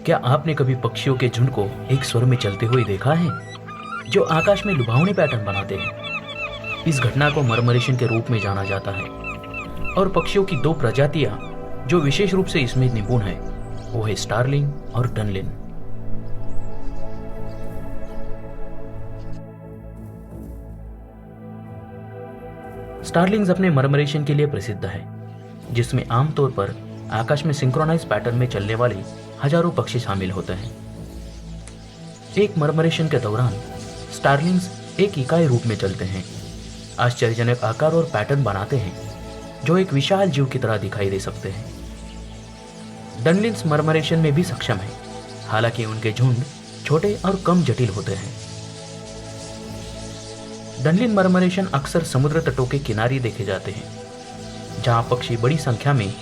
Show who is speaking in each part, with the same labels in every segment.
Speaker 1: क्या आपने कभी पक्षियों के झुंड को एक स्वर में चलते हुए देखा है, जो आकाश में लुभावने पैटर्न बनाते हैं? इस घटना को मर्मरेशन के रूप में जाना जाता है और पक्षियों की दो प्रजातियां जो विशेष रूप से इसमें निपुण है वो है स्टारलिंग और डनलिन। स्टारलिंग्स अपने मर्मरेशन के लिए प्रसिद्ध है, जिसमें आमतौर पर आकाश में सिंक्रोनाइज पैटर्न में चलने वाले हजारों पक्षी शामिल होते हैं। एक मर्मरेशन के दौरान स्टारलिंग्स एक इकाई रूप में चलते हैं, आश्चर्यजनक आकार और पैटर्न बनाते हैं जो एक विशाल जीव की तरह दिखाई दे सकते हैं। डनलिन्स मर्मरेशन में भी सक्षम है, हालांकि उनके झुंड छोटे और कम जटिल होते हैं। डनलिन मर्मरेशन अक्सर समुद्र तटों के किनारे देखे जाते हैं, जहां पक्षी बड़ी संख्या में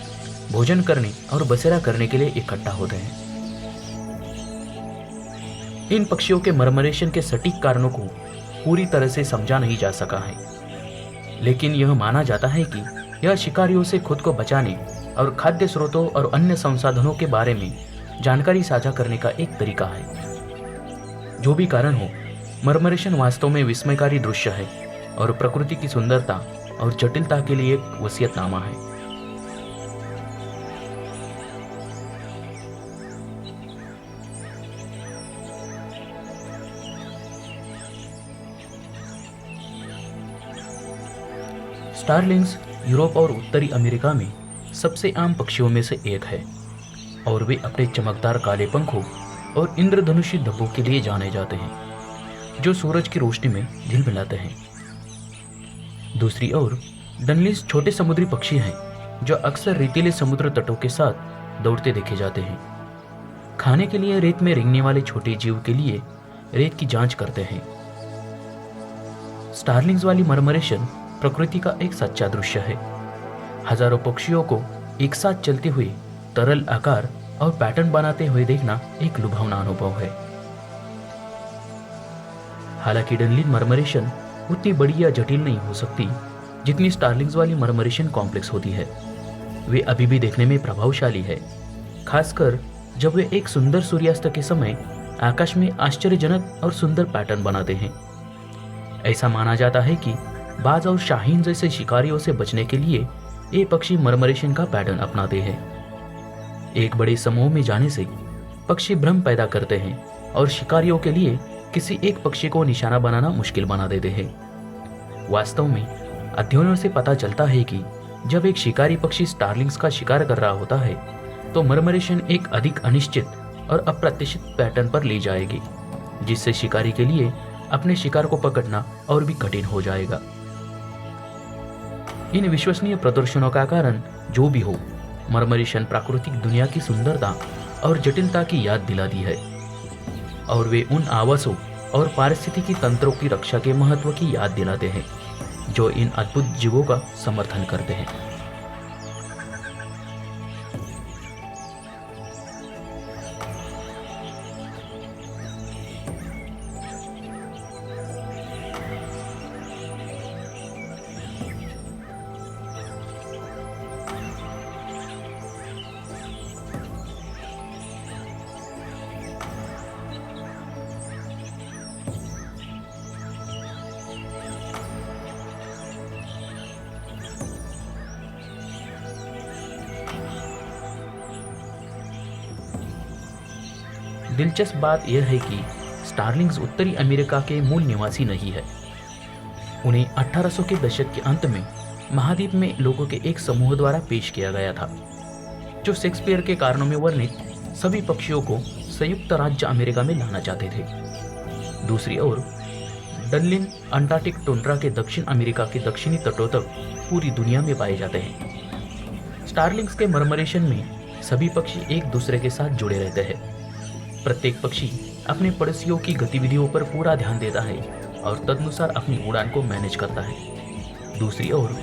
Speaker 1: भोजन करने और बसेरा करने के लिए इकट्ठा होते हैं। इन पक्षियों के मर्मरेशन के सटीक कारणों को पूरी तरह से समझा नहीं जा सका है, लेकिन यह माना जाता है कि यह शिकारियों से खुद को बचाने और खाद्य स्रोतों और अन्य संसाधनों के बारे में जानकारी साझा करने का एक तरीका है। जो भी कारण हो, मर्मरेशन वास्तव में विस्मयकारी दृश्य है और प्रकृति की सुंदरता और जटिलता के लिए एक वसीयतनामा है। स्टारलिंग्स यूरोप और उत्तरी अमेरिका में सबसे आम पक्षियों में से एक है और वे अपने चमकदार काले पंखों और इंद्रधनुषी धब्बों के लिए जाने जाते हैं, जो सूरज की रोशनी में झिलमिलाते हैं। दूसरी ओर डनलिन्स छोटे समुद्री पक्षी हैं जो अक्सर रेतीले समुद्र तटों के साथ दौड़ते देखे जाते हैं। खाने के लिए रेत में रेंगने वाले छोटे जीव के लिए रेत की जांच करते हैं। स्टारलिंग्स वाली मर्मरेशन प्रकृति का एक सच्चा दृश्य है। हजारों पक्षियों को एक साथ चलते हुए तरल आकार और पैटर्न बनाते हुए देखना एक लुभावना अनुभव है। हालांकि डनलिन मर्मरेशन उतनी बड़ी या जटिल नहीं हो सकती जितनी स्टारलिंग्स वाली मर्मरेशन कॉम्प्लेक्स होती है। वे अभी भी देखने में प्रभावशाली है, खासकर जब वे एक सुंदर सूर्यास्त के समय आकाश में आश्चर्यजनक और सुंदर पैटर्न बनाते हैं। ऐसा माना जाता है कि बाज और शाहीन जैसे शिकारियों से बचने के लिए ये पक्षी मर्मरेशन का पैटर्न अपनाते हैं। एक बड़े समूह में जाने से पक्षी भ्रम पैदा करते हैं और शिकारियों के लिए किसी एक पक्षी को निशाना बनाना मुश्किल बना देते हैं। वास्तव में अध्ययनों से पता चलता है कि जब एक शिकारी पक्षी स्टारलिंग्स का शिकार कर रहा होता है तो मर्मरेशन एक अधिक अनिश्चित और अप्रत्याशित पैटर्न पर ले जाएगी, जिससे शिकारी के लिए अपने शिकार को पकड़ना और भी कठिन हो जाएगा। इन विश्वसनीय प्रदर्शनों का कारण जो भी हो, मर्मरेशन प्राकृतिक दुनिया की सुंदरता और जटिलता की याद दिलाती है और वे उन आवासों और पारिस्थितिकी तंत्रों की रक्षा के महत्व की याद दिलाते हैं जो इन अद्भुत जीवों का समर्थन करते हैं। दिलचस्प बात यह है कि स्टारलिंग्स उत्तरी अमेरिका के मूल निवासी नहीं है। उन्हें 1800 के दशक के अंत में महाद्वीप में लोगों के एक समूह द्वारा पेश किया गया था, जो शेक्सपियर के कारणों में वर्णित सभी पक्षियों को संयुक्त राज्य अमेरिका में लाना चाहते थे। दूसरी ओर डनलिन अंटार्कटिक टुंड्रा के दक्षिण अमेरिका के दक्षिणी तटों तक पूरी दुनिया में पाए जाते हैं। स्टारलिंग्स के मर्मरेशन में सभी पक्षी एक दूसरे के साथ जुड़े रहते हैं। प्रत्येक पक्षी अपने पड़ोसियों की गतिविधियों पर पूरा ध्यान देता है और तदनुसार अपनी उड़ान को मैनेज करता है। दूसरी ओर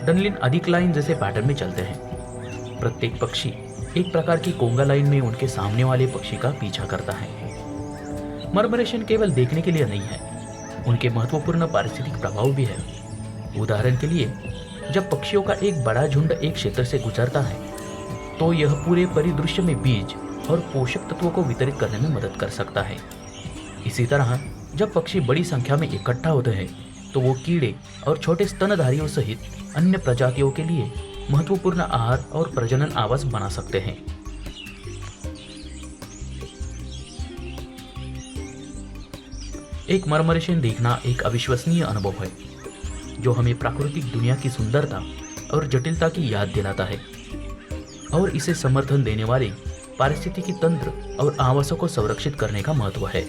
Speaker 1: डनलिन अधिक लाइन जैसे पैटर्न में चलते हैं। प्रत्येक पक्षी एक प्रकार की कोंगा लाइन में उनके सामने वाले पक्षी का पीछा करता है। मर्मरेशन केवल देखने के लिए नहीं है, उनके महत्वपूर्ण पारिस्थितिक प्रभाव भी है। उदाहरण के लिए, जब पक्षियों का एक बड़ा झुंड एक क्षेत्र से गुजरता है तो यह पूरे परिदृश्य में बीज और पोषक तत्वों को वितरित करने में मदद कर सकता है। इसी तरह जब पक्षी बड़ी संख्या में इकट्ठा होते हैं तो वो कीड़े और छोटे स्तनधारियों सहित अन्य प्रजातियों के लिए महत्वपूर्ण आहार और प्रजनन आवास बना सकते हैं। एक मरमरेशियन देखना एक अविश्वसनीय अनुभव है जो हमें प्राकृतिक दुनिया की सुंदरता और जटिलता की याद दिलाता है और इसे समर्थन देने वाले पारिस्थितिकी तंत्र और आवासों को संरक्षित करने का महत्व है।